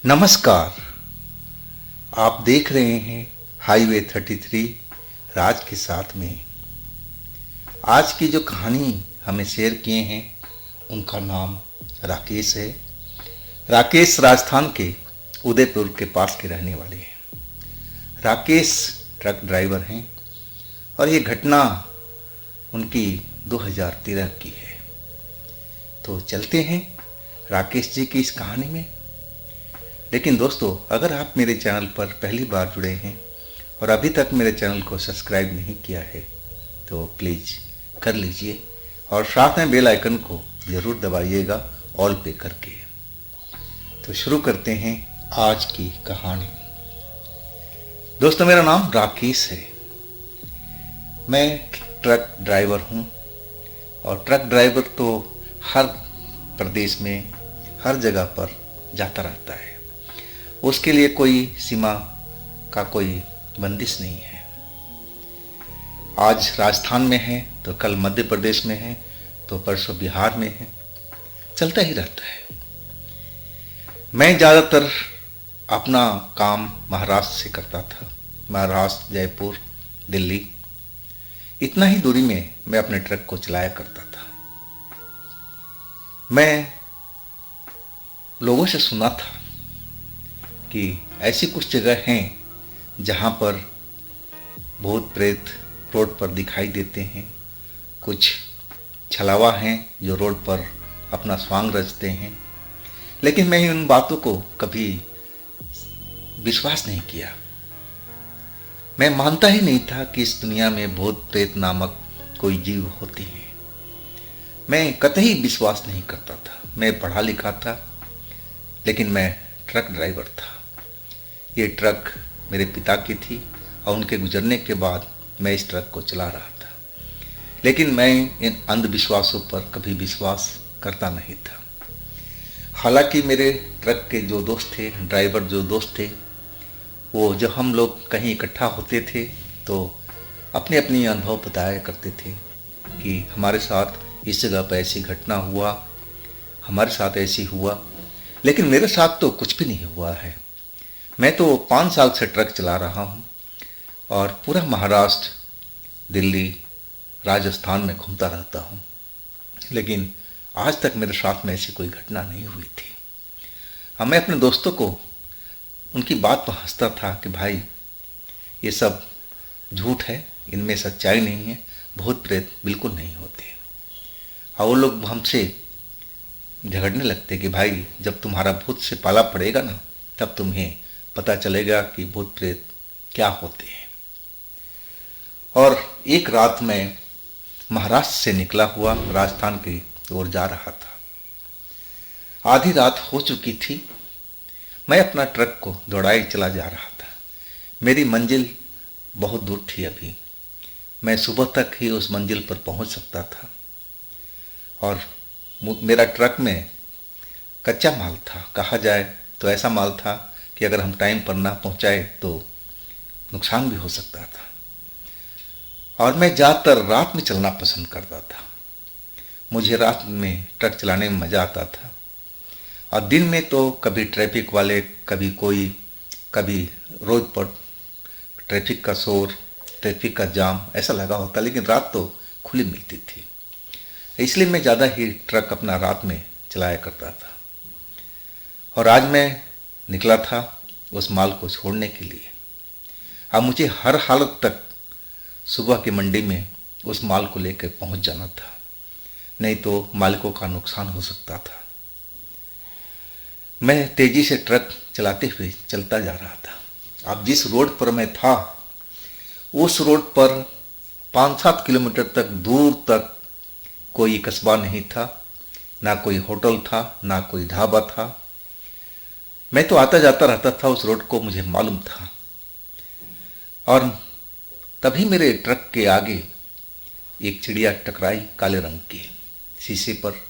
नमस्कार। आप देख रहे हैं हाईवे 33 राज के साथ में। आज की जो कहानी हमें शेयर किए हैं उनका नाम राकेश है। राकेश राजस्थान के उदयपुर के पास के रहने वाले हैं। राकेश ट्रक ड्राइवर हैं और ये घटना उनकी 2013 की है। तो चलते हैं राकेश जी की इस कहानी में। लेकिन दोस्तों, अगर आप मेरे चैनल पर पहली बार जुड़े हैं और अभी तक मेरे चैनल को सब्सक्राइब नहीं किया है तो प्लीज़ कर लीजिए और साथ में बेल आइकन को ज़रूर दबाइएगा ऑल पे करके। तो शुरू करते हैं आज की कहानी। दोस्तों, मेरा नाम राकेश है। मैं ट्रक ड्राइवर हूँ और ट्रक ड्राइवर तो हर प्रदेश में हर जगह पर जाता रहता है। उसके लिए कोई सीमा का कोई बंदिश नहीं है। आज राजस्थान में है तो कल मध्य प्रदेश में है तो परसों बिहार में है, चलता ही रहता है। मैं ज़्यादातर अपना काम महाराष्ट्र से करता था। महाराष्ट्र, जयपुर, दिल्ली, इतना ही दूरी में मैं अपने ट्रक को चलाया करता था। मैं लोगों से सुना था कि ऐसी कुछ जगह हैं जहाँ पर भूत प्रेत रोड पर दिखाई देते हैं। कुछ छलावा हैं जो रोड पर अपना स्वांग रचते हैं। लेकिन मैं उन बातों को कभी विश्वास नहीं किया। मैं मानता ही नहीं था कि इस दुनिया में भूत प्रेत नामक कोई जीव होते हैं। मैं कतई विश्वास नहीं करता था। मैं पढ़ा लिखा था लेकिन मैं ट्रक ड्राइवर था। ये ट्रक मेरे पिता की थी और उनके गुजरने के बाद मैं इस ट्रक को चला रहा था। लेकिन मैं इन अंधविश्वासों पर कभी विश्वास करता नहीं था। हालांकि मेरे ट्रक के जो दोस्त थे, ड्राइवर जो दोस्त थे, वो जब हम लोग कहीं इकट्ठा होते थे तो अपने अपनी अनुभव बताया करते थे कि हमारे साथ इस जगह पर ऐसी घटना हुआ, हमारे साथ ऐसी हुआ। लेकिन मेरे साथ तो कुछ भी नहीं हुआ है। मैं तो 5 साल से ट्रक चला रहा हूँ और पूरा महाराष्ट्र, दिल्ली, राजस्थान में घूमता रहता हूँ। लेकिन आज तक मेरे साथ में ऐसी कोई घटना नहीं हुई थी। मैं अपने दोस्तों को उनकी बात पर हंसता था कि भाई ये सब झूठ है, इनमें सच्चाई नहीं है, भूत प्रेत बिल्कुल नहीं होते। और वो लोग हमसे झगड़ने लगते कि भाई जब तुम्हारा भूत से पाला पड़ेगा ना तब तुम्हें पता चलेगा कि भूत प्रेत क्या होते हैं। और एक रात मैं महाराष्ट्र से निकला हुआ राजस्थान की ओर जा रहा था। आधी रात हो चुकी थी। मैं अपना ट्रक को दौड़ाए चला जा रहा था। मेरी मंजिल बहुत दूर थी। अभी मैं सुबह तक ही उस मंजिल पर पहुंच सकता था। और मेरा ट्रक में कच्चा माल था, कहा जाए तो ऐसा माल था कि अगर हम टाइम पर ना पहुंचाए तो नुकसान भी हो सकता था। और मैं ज़्यादातर रात में चलना पसंद करता था। मुझे रात में ट्रक चलाने में मज़ा आता था। और दिन में तो कभी ट्रैफिक वाले, कभी रोड पर ट्रैफिक का शोर, ट्रैफिक का जाम ऐसा लगा होता, लेकिन रात तो खुली मिलती थी। इसलिए मैं ज़्यादा ही ट्रक अपना रात में चलाया करता था। और आज मैं निकला था उस माल को छोड़ने के लिए। अब मुझे हर हालत तक सुबह की मंडी में उस माल को लेकर पहुंच जाना था, नहीं तो मालिकों का नुकसान हो सकता था। मैं तेजी से ट्रक चलाते हुए चलता जा रहा था। अब जिस रोड पर मैं था उस रोड पर 5-7 किलोमीटर तक दूर तक कोई कस्बा नहीं था, ना कोई होटल था, ना कोई ढाबा था। मैं तो आता जाता रहता था उस रोड को, मुझे मालूम था। और तभी मेरे ट्रक के आगे एक चिड़िया टकराई, काले रंग की। शीशे पर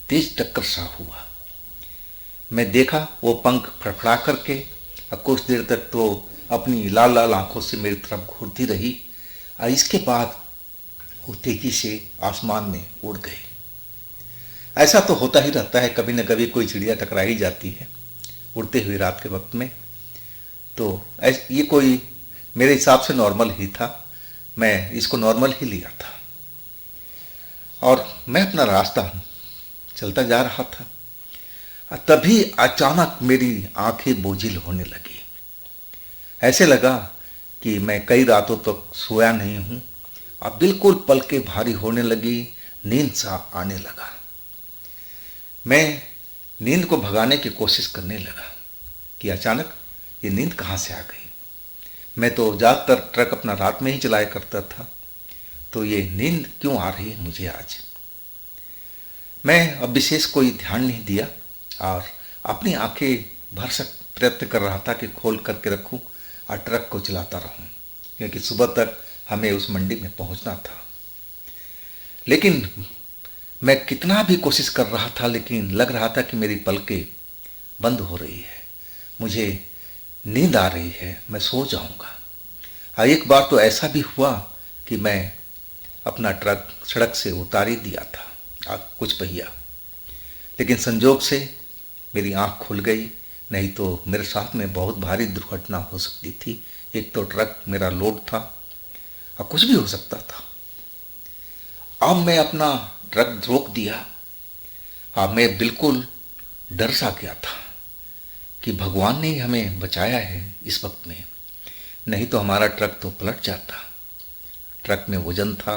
तेज टक्कर सा हुआ। मैं देखा वो पंख फड़फड़ा करके और कुछ देर तक तो अपनी लाल लाल आंखों से मेरी तरफ घूरती रही और इसके बाद वो तेजी से आसमान में उड़ गए। ऐसा तो होता ही रहता है, कभी न कभी कोई चिड़िया टकरा ही जाती है। उड़ते हुए रात के वक्त में। तो ये कोई मेरे हिसाब से नॉर्मल ही था, मैं इसको नॉर्मल ही लिया था और मैं अपना रास्ता चलता जा रहा था। तभी अचानक मेरी आंखें बोझिल होने लगी। ऐसे लगा कि मैं कई रातों तक सोया नहीं हूं। अब बिल्कुल पलकें भारी होने लगी, नींद सा आने लगा। मैं नींद को भगाने की कोशिश करने लगा कि अचानक ये नींद कहाँ से आ गई। मैं तो ज़्यादातर ट्रक अपना रात में ही चलाया करता था, तो ये नींद क्यों आ रही है मुझे आज। मैं अब विशेष कोई ध्यान नहीं दिया और अपनी आंखें भरसक प्रयत्न कर रहा था कि खोल करके रखूं और ट्रक को चलाता रहूं, क्योंकि सुबह तक हमें उस मंडी में पहुंचना था। लेकिन मैं कितना भी कोशिश कर रहा था, लेकिन लग रहा था कि मेरी पलकें बंद हो रही है, मुझे नींद आ रही है, मैं सो जाऊंगा। एक बार तो ऐसा भी हुआ कि मैं अपना ट्रक सड़क से उतार ही दिया था कुछ पहिया, लेकिन संजोग से मेरी आंख खुल गई, नहीं तो मेरे साथ में बहुत भारी दुर्घटना हो सकती थी। एक तो ट्रक मेरा लोड था और कुछ भी हो सकता था। अब मैं अपना ट्रक रोक दिया। अब मैं बिल्कुल डर सा गया था कि भगवान ने ही हमें बचाया है इस वक्त में, नहीं तो हमारा ट्रक तो पलट जाता। ट्रक में वजन था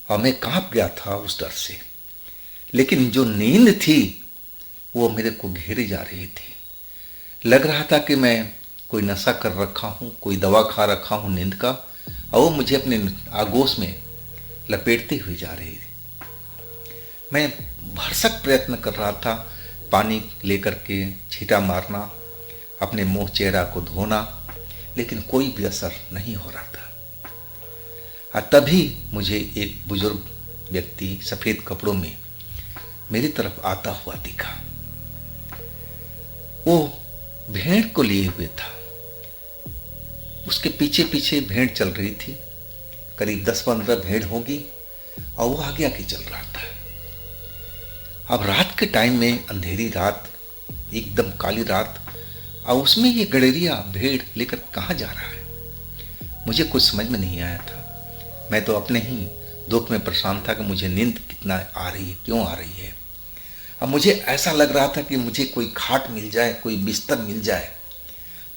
और मैं कांप गया था उस डर से। लेकिन जो नींद थी वो मेरे को घेरे जा रही थी। लग रहा था कि मैं कोई नशा कर रखा हूँ, कोई दवा खा रखा हूँ नींद का, और वो मुझे अपने आगोश में लपेटती हुई जा रही थी। मैं भरसक प्रयत्न कर रहा था, पानी लेकर के छींटा मारना, अपने मुंह चेहरा को धोना, लेकिन कोई भी असर नहीं हो रहा था। और तभी मुझे एक बुजुर्ग व्यक्ति सफ़ेद कपड़ों में मेरी तरफ आता हुआ दिखा। वो भेड़ को लिए हुए था, उसके पीछे पीछे भेड़ चल रही थी, करीब 10-15 भेड़ होगी, और वो आगे आगे चल रहा था। अब रात के टाइम में, अंधेरी रात, एकदम काली रात, और उसमें ये गड़ेरिया भेड़ लेकर कहाँ जा रहा है, मुझे कुछ समझ में नहीं आया था। मैं तो अपने ही दुख में परेशान था कि मुझे नींद कितना आ रही है, क्यों आ रही है। अब मुझे ऐसा लग रहा था कि मुझे कोई खाट मिल जाए, कोई बिस्तर मिल जाए,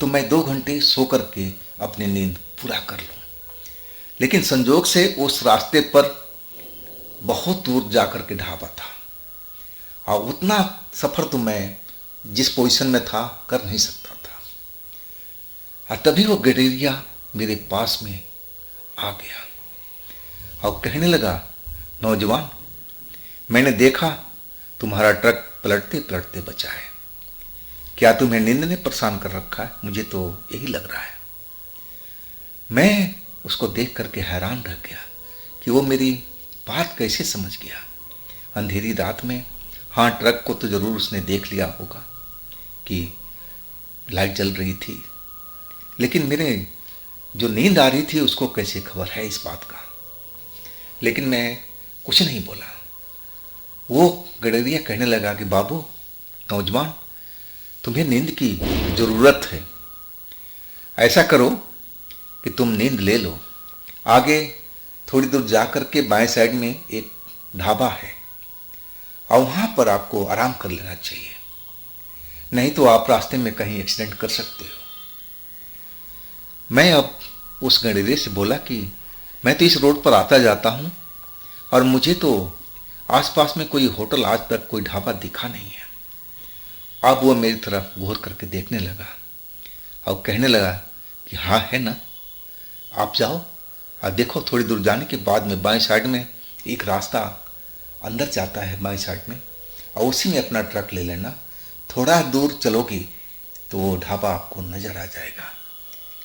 तो मैं 2 घंटे सो करके अपनी नींद पूरा कर लूँ। लेकिन संजोग से उस रास्ते पर बहुत दूर जाकर के ढाबा था, और उतना सफ़र तो मैं जिस पोजीशन में था कर नहीं सकता था। और तभी वो गडेरिया मेरे पास में आ गया और कहने लगा, नौजवान, मैंने देखा तुम्हारा ट्रक पलटते पलटते बचा है। क्या तुम्हें नींद ने परेशान कर रखा है? मुझे तो यही लग रहा है। मैं उसको देख करके हैरान रह गया कि वो मेरी बात कैसे समझ गया। अंधेरी रात में, हाँ, ट्रक को तो ज़रूर उसने देख लिया होगा कि लाइट जल रही थी, लेकिन मेरे जो नींद आ रही थी उसको कैसे खबर है इस बात का। लेकिन मैं कुछ नहीं बोला। वो गडरिया कहने लगा कि बाबू, नौजवान, तुम्हें नींद की ज़रूरत है। ऐसा करो कि तुम नींद ले लो। आगे थोड़ी दूर जा कर के बाएं साइड में एक ढाबा है, और वहाँ पर आपको आराम कर लेना चाहिए, नहीं तो आप रास्ते में कहीं एक्सीडेंट कर सकते हो। मैं अब उस गडरिये से बोला कि मैं तो इस रोड पर आता जाता हूँ, और मुझे तो आसपास में कोई होटल, आज तक कोई ढाबा दिखा नहीं है। अब वो मेरी तरफ घूर करके देखने लगा और कहने लगा कि हाँ है ना, आप जाओ और देखो। थोड़ी दूर जाने के बाद में बाएं साइड में एक रास्ता अंदर जाता है बाएं साइड में, और उसी में अपना ट्रक ले लेना। थोड़ा दूर चलोगी तो वो ढाबा आपको नज़र आ जाएगा,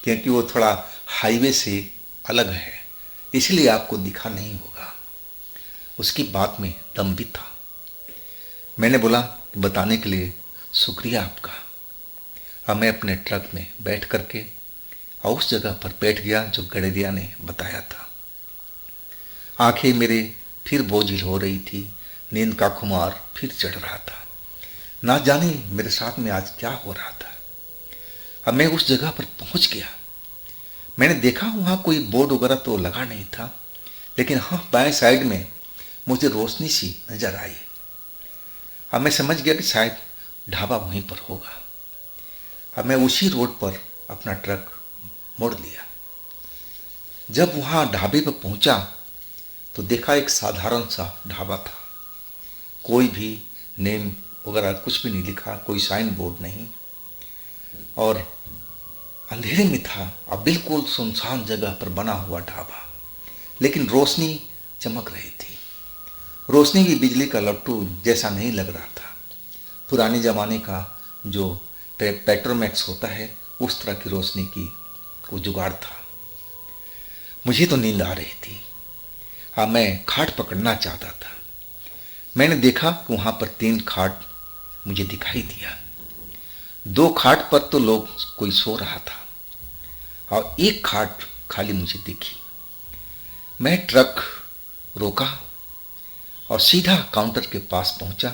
क्योंकि वो थोड़ा हाईवे से अलग है, इसलिए आपको दिखा नहीं होगा। उसकी बात में दम भी था। मैंने बोला कि बताने के लिए शुक्रिया आपका। अब मैं अपने ट्रक में बैठ करके और उस जगह पर बैठ गया जो गडरिया ने बताया था। आंखें मेरे फिर बोझिल हो रही थी, नींद का खुमार फिर चढ़ रहा था। ना जाने मेरे साथ में आज क्या हो रहा था। अब मैं उस जगह पर पहुंच गया। मैंने देखा वहां कोई बोर्ड वगैरह तो लगा नहीं था, लेकिन हाँ, बाएं साइड में मुझे रोशनी सी नजर आई। अब मैं समझ गया कि शायद ढाबा वहीं पर होगा। अब मैं उसी रोड पर अपना ट्रक मोड़ लिया। जब वहां ढाबे पर पहुंचा तो देखा एक साधारण सा ढाबा था। कोई भी नेम वगैरह कुछ भी नहीं लिखा, कोई साइन बोर्ड नहीं, और अंधेरे में था। अब बिल्कुल सुनसान जगह पर बना हुआ ढाबा, लेकिन रोशनी चमक रही थी। रोशनी भी बिजली का लट्टू जैसा नहीं लग रहा था। पुराने ज़माने का जो पेट्रोमैक्स होता है उस तरह की रोशनी की वो जुगाड़ था। मुझे तो नींद आ रही थी। हाँ, मैं खाट पकड़ना चाहता था। मैंने देखा कि वहाँ पर 3 खाट मुझे दिखाई दिया। 2 खाट पर तो लोग कोई सो रहा था और 1 खाट खाली मुझे दिखी। मैं ट्रक रोका और सीधा काउंटर के पास पहुंचा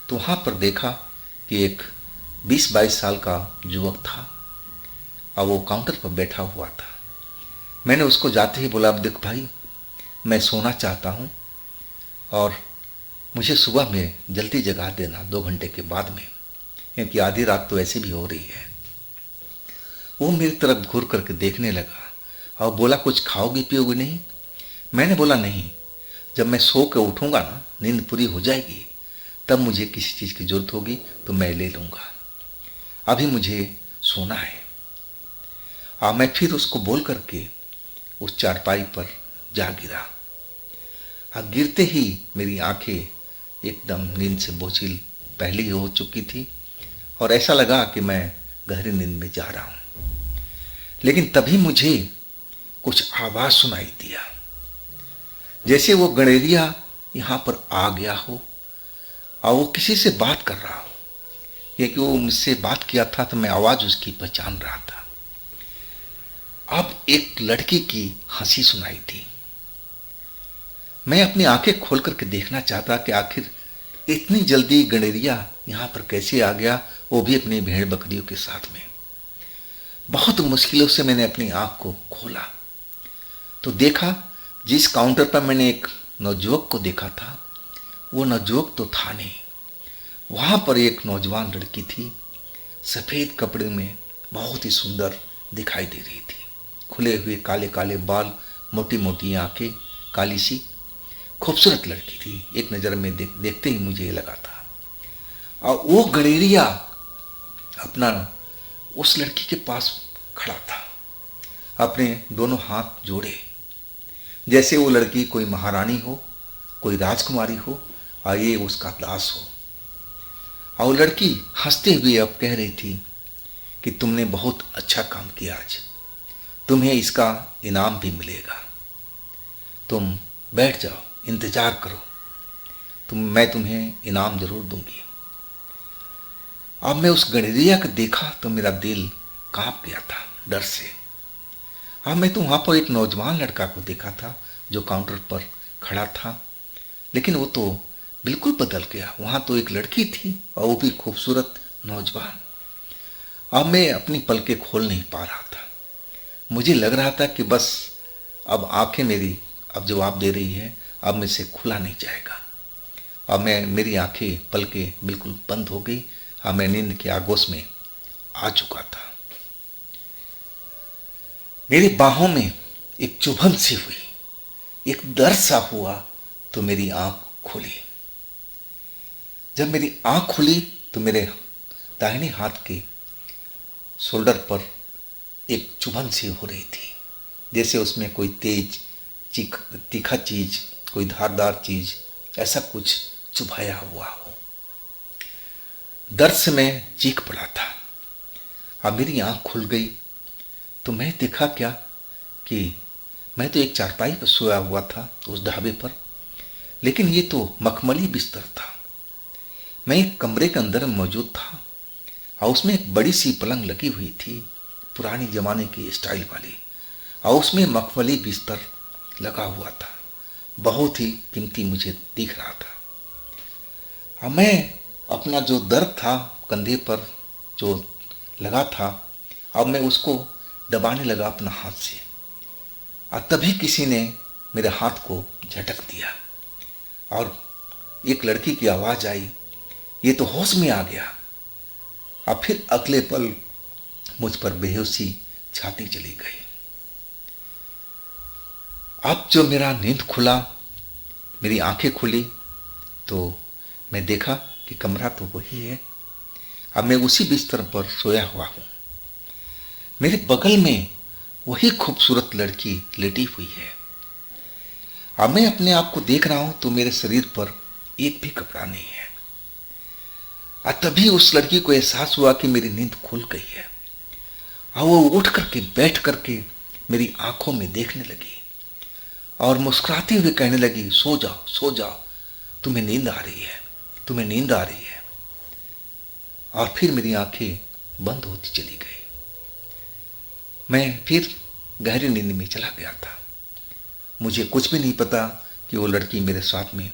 तो वहाँ पर देखा कि एक 20-22 साल का युवक था और वो काउंटर पर बैठा हुआ था। मैंने उसको जाते ही बोला, अब देख भाई, मैं सोना चाहता हूँ और मुझे सुबह में जल्दी जगा देना 2 घंटे के बाद में, क्योंकि आधी रात तो ऐसे भी हो रही है। वो मेरी तरफ घूर करके देखने लगा और बोला, कुछ खाओगी पियोगी नहीं? मैंने बोला, नहीं, जब मैं सो के उठूंगा ना, नींद पूरी हो जाएगी, तब मुझे किसी चीज़ की जरूरत होगी तो मैं ले लूँगा, अभी मुझे सोना है। मैं फिर उसको बोल करके उस चारपाई पर जा गिरा। गिरते ही मेरी आंखें एकदम नींद से बोझिल पहले ही हो चुकी थी और ऐसा लगा कि मैं गहरी नींद में जा रहा हूँ। लेकिन तभी मुझे कुछ आवाज़ सुनाई दिया, जैसे वो गणेरिया यहाँ पर आ गया हो और वो किसी से बात कर रहा हो। ये कि वो मुझसे बात किया था तो मैं आवाज़ उसकी पहचान रहा था। अब एक लड़की की हंसी सुनाई दी। मैं अपनी आंखें खोल करके देखना चाहता कि आखिर इतनी जल्दी गणेरिया यहाँ पर कैसे आ गया, वो भी अपनी भेड़ बकरियों के साथ में। बहुत मुश्किलों से मैंने अपनी आंख को खोला तो देखा, जिस काउंटर पर मैंने एक नवयुवक को देखा था वो नवयुवक तो था नहीं। वहाँ पर एक नौजवान लड़की थी, सफ़ेद कपड़े में बहुत ही सुंदर दिखाई दे रही थी। खुले हुए काले काले बाल, मोटी मोटी आंखें, काली सी खूबसूरत लड़की थी। एक नज़र में देखते ही मुझे ये लगा था। और वो गणेरिया अपना उस लड़की के पास खड़ा था, अपने दोनों हाथ जोड़े, जैसे वो लड़की कोई महारानी हो, कोई राजकुमारी हो और ये उसका दास हो। और लड़की हंसते हुए अब कह रही थी कि तुमने बहुत अच्छा काम किया आज, तुम्हें इसका इनाम भी मिलेगा, तुम बैठ जाओ, इंतजार करो, मैं तुम्हें इनाम जरूर दूंगी। अब मैं उस गणेरिया को देखा तो मेरा दिल कांप गया था डर से। मैं तो वहाँ पर एक नौजवान लड़का को देखा था जो काउंटर पर खड़ा था, लेकिन वो तो बिल्कुल बदल गया। वहाँ तो एक लड़की थी और वो भी खूबसूरत नौजवान। अब मैं अपनी पलकें खोल नहीं पा रहा था। मुझे लग रहा था कि बस अब आंखें मेरी अब जवाब दे रही है, अब मेरे से खुला नहीं जाएगा। अब मेरी आंखें पलकें बिल्कुल बंद हो गई। अब मैं नींद के आगोश में आ चुका था। मेरी बाहों में एक चुभन सी हुई, एक दर्द सा हुआ तो मेरी आंख खुली। जब मेरी आंख खुली तो मेरे दाहिने हाथ के शोल्डर पर एक चुभन सी हो रही थी, जैसे उसमें कोई तेज तीखा चीज, कोई धारदार चीज, ऐसा कुछ चुभाया हुआ हो। दर्द से मैं चीख पड़ा था। अब मेरी आंख खुल गई तो मैं देखा क्या कि मैं तो एक चारपाई पर सोया हुआ था उस ढाबे पर, लेकिन ये तो मखमली बिस्तर था। मैं एक कमरे के अंदर मौजूद था और उसमें एक बड़ी सी पलंग लगी हुई थी, पुरानी जमाने की स्टाइल वाली, और उसमें मखमली बिस्तर लगा हुआ था। बहुत ही कीमती मुझे दिख रहा था। मैं अपना जो दर्द था कंधे पर जो लगा था, अब मैं उसको दबाने लगा अपना हाथ से। और तभी किसी ने मेरे हाथ को झटक दिया और एक लड़की की आवाज आई, ये तो होश में आ गया। और फिर अगले पल मुझ पर बेहोशी छाती चली गई। अब जो मेरा नींद खुला, मेरी आंखें खुली, तो मैं देखा कि कमरा तो वही है। अब मैं उसी बिस्तर पर सोया हुआ हूं। मेरे बगल में वही खूबसूरत लड़की लेटी हुई है। अब मैं अपने आप को देख रहा हूं तो मेरे शरीर पर एक भी कपड़ा नहीं है। और तभी उस लड़की को एहसास हुआ कि मेरी नींद खुल गई है। और वो उठ करके बैठ करके मेरी आंखों में देखने लगी और मुस्कुराते हुए कहने लगी, सो जाओ सो जाओ, तुम्हें नींद आ रही है, तुम्हें नींद आ रही है। और फिर मेरी आंखें बंद होती चली गई। मैं फिर गहरी नींद में चला गया था। मुझे कुछ भी नहीं पता कि वो लड़की मेरे साथ में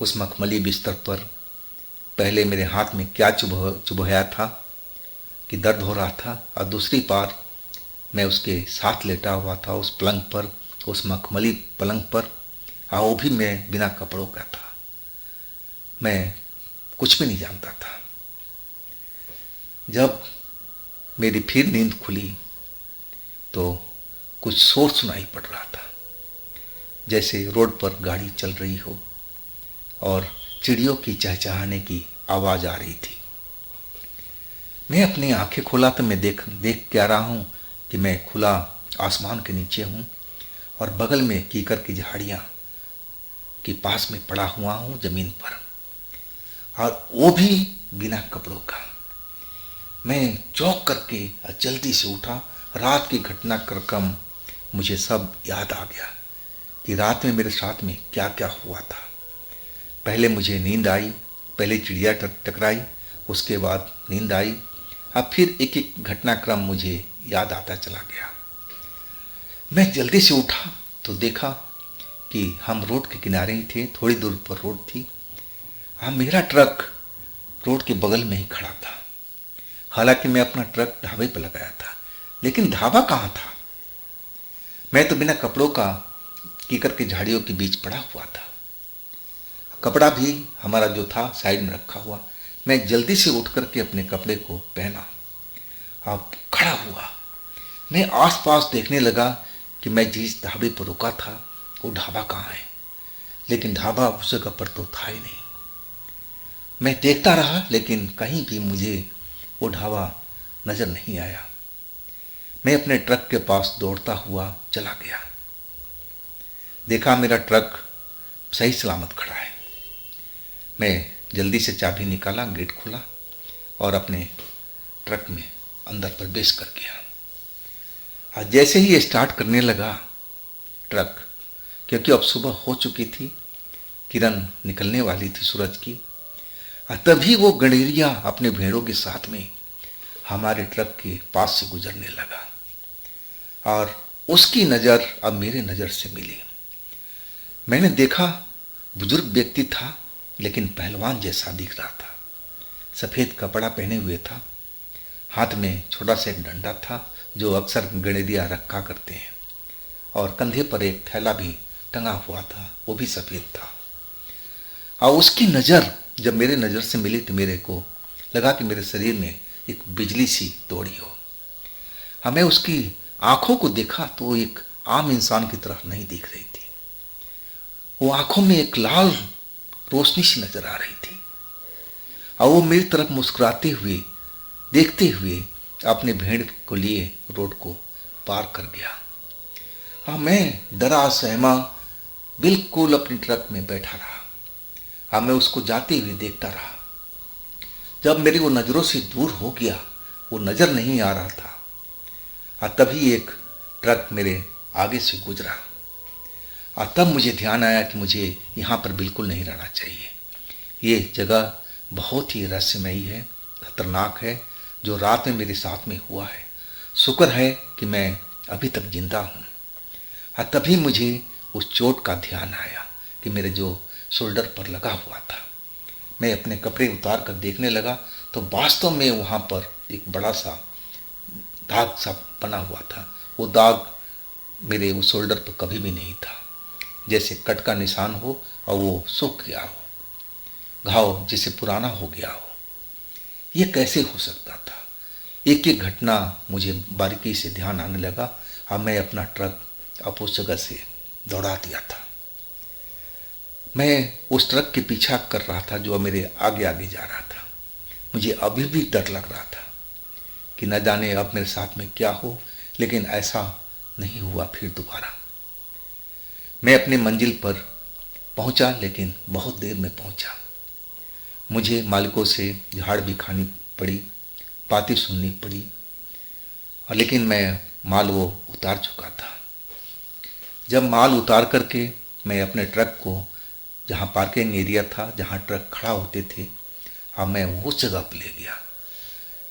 उस मखमली बिस्तर पर पहले मेरे हाथ में क्या चुभोया था कि दर्द हो रहा था, और दूसरी बार मैं उसके साथ लेटा हुआ था उस पलंग पर, उस मखमली पलंग पर, और वो भी मैं बिना कपड़ों का था। मैं कुछ भी नहीं जानता था। जब मेरी फिर नींद खुली तो कुछ शोर सुनाई पड़ रहा था, जैसे रोड पर गाड़ी चल रही हो और चिड़ियों की चहचहाने की आवाज आ रही थी। मैं अपनी आंखें खोला तो मैं देख क्या रहा हूं कि मैं खुला आसमान के नीचे हूं और बगल में कीकर की झाड़ियां के पास में पड़ा हुआ हूं जमीन पर, और वो भी बिना कपड़ों का। मैं चौंक करके जल्दी से उठा। रात की घटनाक्रम मुझे सब याद आ गया कि रात में मेरे साथ में क्या क्या हुआ था। पहले मुझे नींद आई, पहले चिड़िया टकराई, उसके बाद नींद आई। अब फिर एक एक घटनाक्रम मुझे याद आता चला गया। मैं जल्दी से उठा तो देखा कि हम रोड के किनारे ही थे, थोड़ी दूर पर रोड थी। हाँ, मेरा ट्रक रोड के बगल में ही खड़ा था। हालांकि मैं अपना ट्रक ढाबे पर लगाया था, लेकिन ढाबा कहाँ था? मैं तो बिना कपड़ों का कीकर की झाड़ियों के बीच पड़ा हुआ था। कपड़ा भी हमारा जो था साइड में रखा हुआ। मैं जल्दी से उठ करके अपने कपड़े को पहना और खड़ा हुआ। मैं आसपास देखने लगा कि मैं जिस ढाबे पर रुका था वो ढाबा कहाँ है, लेकिन ढाबा उस जगह पर तो था ही नहीं। मैं देखता रहा लेकिन कहीं भी मुझे वो ढाबा नजर नहीं आया। मैं अपने ट्रक के पास दौड़ता हुआ चला गया। देखा मेरा ट्रक सही सलामत खड़ा है। मैं जल्दी से चाबी निकाला, गेट खोला और अपने ट्रक में अंदर प्रवेश कर गया। जैसे ही स्टार्ट करने लगा ट्रक, क्योंकि अब सुबह हो चुकी थी, किरण निकलने वाली थी सूरज की, तभी वो गणेरिया अपने भेड़ों के साथ में हमारे ट्रक के पास से गुजरने लगा और उसकी नज़र अब मेरे नज़र से मिली। मैंने देखा बुजुर्ग व्यक्ति था, लेकिन पहलवान जैसा दिख रहा था। सफ़ेद कपड़ा पहने हुए था, हाथ में छोटा सा एक डंडा था जो अक्सर गणेरिया रखा करते हैं, और कंधे पर एक थैला भी टंगा हुआ था, वो भी सफ़ेद था। और उसकी नज़र जब मेरे नज़र से मिली तो मेरे को लगा कि मेरे शरीर में एक बिजली सी दौड़ी हो। हमें उसकी आंखों को देखा तो वो एक आम इंसान की तरह नहीं दिख रही थी। वो आंखों में एक लाल रोशनी सी नजर आ रही थी और वो मेरी तरफ मुस्कुराते हुए देखते हुए अपने भेड़ को लिए रोड को पार कर गया। हाँ, मैं डरा सहमा बिल्कुल अपनी ट्रक में बैठा रहा। हाँ, मैं उसको जाते हुए देखता रहा। जब मेरी वो नज़रों से दूर हो गया, वो नज़र नहीं आ रहा था, हाँ, तभी एक ट्रक मेरे आगे से गुजरा और तब मुझे ध्यान आया कि मुझे यहाँ पर बिल्कुल नहीं रहना चाहिए। ये जगह बहुत ही रहस्यमयी है, खतरनाक है, जो रात में मेरे साथ में हुआ है। शुक्र है कि मैं अभी तक जिंदा हूँ। हाँ, तभी मुझे उस चोट का ध्यान आया कि मेरे जो शोल्डर पर लगा हुआ था। मैं अपने कपड़े उतार कर देखने लगा तो वास्तव में वहाँ पर एक बड़ा सा दाग सा बना हुआ था। वो दाग मेरे वो शोल्डर पर कभी भी नहीं था, जैसे कट का निशान हो और वो सूख गया हो, घाव जैसे पुराना हो गया हो। ये कैसे हो सकता था? एक एक घटना मुझे बारीकी से ध्यान आने लगा और मैं अपना ट्रक अब उस जगह से दौड़ा दिया था। मैं उस ट्रक के पीछा कर रहा था जो मेरे आगे आगे जा रहा था। मुझे अभी भी डर लग रहा था कि न जाने अब मेरे साथ में क्या हो, लेकिन ऐसा नहीं हुआ फिर दोबारा। मैं अपनी मंजिल पर पहुंचा, लेकिन बहुत देर में पहुंचा। मुझे मालिकों से झाड़ भी खानी पड़ी, बातें सुननी पड़ी, और लेकिन मैं माल वो उतार चुका था। जब माल उतार करके मैं अपने ट्रक को जहाँ पार्किंग एरिया था, जहाँ ट्रक खड़ा होते थे, हाँ, मैं उस जगह पर ले गया।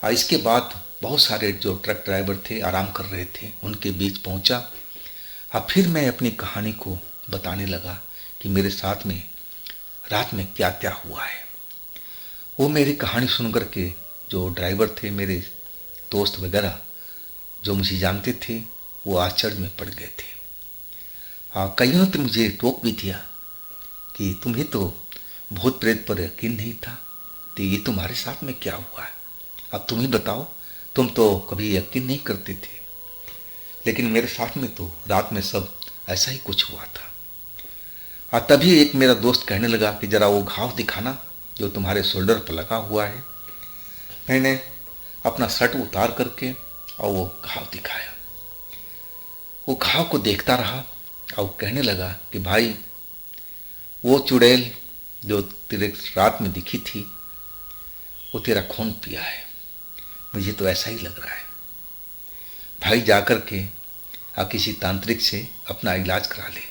और इसके बाद बहुत सारे जो ट्रक ड्राइवर थे आराम कर रहे थे, उनके बीच पहुँचा। और फिर मैं अपनी कहानी को बताने लगा कि मेरे साथ में रात में क्या क्या हुआ है। वो मेरी कहानी सुन कर के जो ड्राइवर थे, मेरे दोस्त वगैरह जो मुझे जानते थे, वो आश्चर्य में पड़ गए थे। हाँ, कईयों ने तो मुझे टोक भी दिया कि तुम्हें तो भूत प्रेत पर यकीन नहीं था, तो ये तुम्हारे साथ में क्या हुआ है? अब तुम ही बताओ, तुम तो कभी यकीन नहीं करते थे, लेकिन मेरे साथ में तो रात में सब ऐसा ही कुछ हुआ था। और तभी एक मेरा दोस्त कहने लगा कि जरा वो घाव दिखाना जो तुम्हारे शोल्डर पर लगा हुआ है। मैंने अपना शर्ट उतार करके और वो घाव दिखाया। वो घाव को देखता रहा और कहने लगा कि भाई, वो चुड़ैल जो तेरे रात में दिखी थी, वो तेरा खून पिया है। मुझे तो ऐसा ही लग रहा है। भाई, जाकर के किसी तांत्रिक से अपना इलाज करा ले।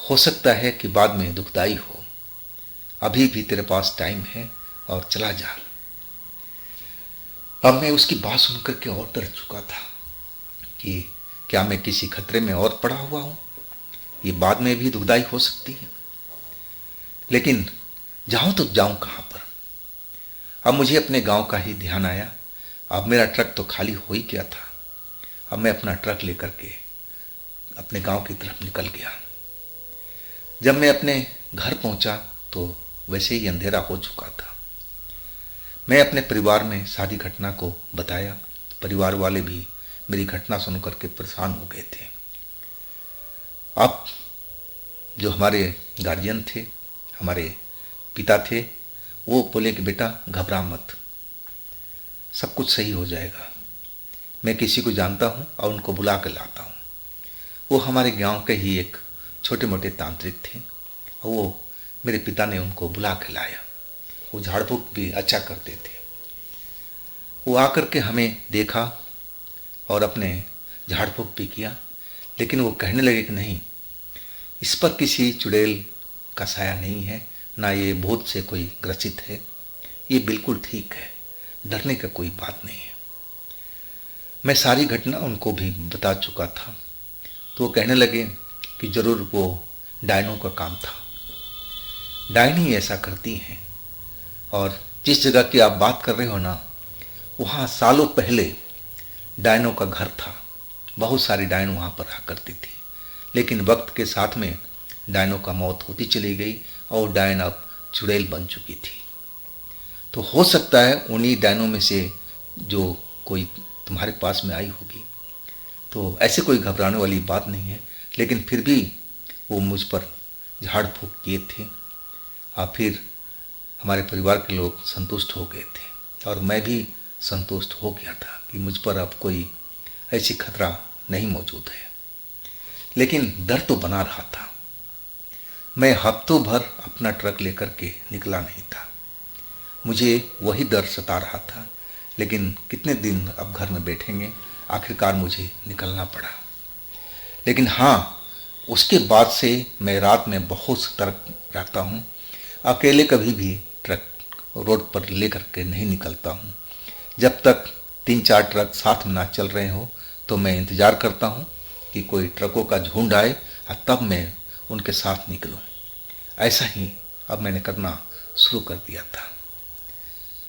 हो सकता है कि बाद में दुखदाई हो। अभी भी तेरे पास टाइम है और चला जा। अब मैं उसकी बात सुनकर के और डर चुका था कि क्या मैं किसी खतरे में और पड़ा हुआ हूँ? ये बाद में भी दुखदाई हो सकती है। लेकिन जाऊँ तो जाऊँ कहाँ पर? अब मुझे अपने गांव का ही ध्यान आया। अब मेरा ट्रक तो खाली हो ही गया था। अब मैं अपना ट्रक लेकर के अपने गांव की तरफ निकल गया। जब मैं अपने घर पहुंचा तो वैसे ही अंधेरा हो चुका था। मैं अपने परिवार में सारी घटना को बताया। परिवार वाले भी मेरी घटना सुन करके परेशान हो गए थे। अब जो हमारे गार्जियन थे, हमारे पिता थे, वो बोले कि बेटा घबरा मत, सब कुछ सही हो जाएगा। मैं किसी को जानता हूँ और उनको बुला कर लाता हूँ। वो हमारे गांव के ही एक छोटे मोटे तांत्रिक थे और वो मेरे पिता ने उनको बुला के लाया। वो झाड़ फूक भी अच्छा करते थे। वो आकर के हमें देखा और अपने झाड़ फूक भी किया, लेकिन वो कहने लगे कि नहीं, इस पर किसी चुड़ैल का साया नहीं है, ना ये भूत से कोई ग्रसित है, ये बिल्कुल ठीक है, डरने का कोई बात नहीं है। मैं सारी घटना उनको भी बता चुका था। तो वो कहने लगे कि जरूर वो डायनों का काम था। डायनी ऐसा करती हैं, और जिस जगह की आप बात कर रहे हो ना, वहाँ सालों पहले डायनों का घर था। बहुत सारी डायन वहाँ पर रहा करती थी, लेकिन वक्त के साथ में डायनों का मौत होती चली गई और डायन अब चुड़ैल बन चुकी थी। तो हो सकता है उन्हीं डायनों में से जो कोई तुम्हारे पास में आई होगी। तो ऐसे कोई घबराने वाली बात नहीं है, लेकिन फिर भी वो मुझ पर झाड़ फूक किए थे। और फिर हमारे परिवार के लोग संतुष्ट हो गए थे और मैं भी संतुष्ट हो गया था कि मुझ पर अब कोई ऐसी खतरा नहीं मौजूद है। लेकिन डर तो बना रहा था। मैं हफ्तों भर अपना ट्रक लेकर के निकला नहीं था। मुझे वही डर सता रहा था, लेकिन कितने दिन अब घर में बैठेंगे, आखिरकार मुझे निकलना पड़ा। लेकिन हाँ, उसके बाद से मैं रात में बहुत सतर्क रहता हूँ। अकेले कभी भी ट्रक रोड पर लेकर के नहीं निकलता हूँ। जब तक 3-4 ट्रक साथ में ना चल रहे हो तो मैं इंतज़ार करता हूँ कि कोई ट्रकों का झुंड आए और तब मैं उनके साथ निकलूँ। ऐसा ही अब मैंने करना शुरू कर दिया था।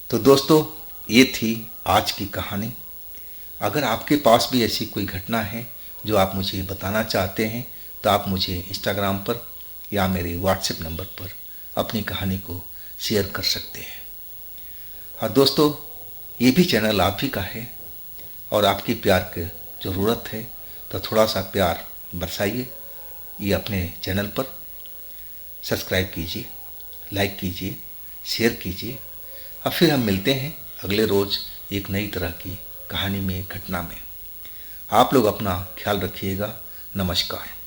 तो दोस्तों, ये थी आज की कहानी। अगर आपके पास भी ऐसी कोई घटना है जो आप मुझे बताना चाहते हैं तो आप मुझे इंस्टाग्राम पर या मेरे व्हाट्सएप नंबर पर अपनी कहानी को शेयर कर सकते हैं। और दोस्तों, ये भी चैनल आप ही का है और आपकी प्यार की ज़रूरत है, तो थोड़ा सा प्यार बरसाइए ये अपने चैनल पर। सब्सक्राइब कीजिए, लाइक कीजिए, शेयर कीजिए। और फिर हम मिलते हैं अगले रोज़ एक नई तरह की कहानी में, घटना में। आप लोग अपना ख्याल रखिएगा। नमस्कार।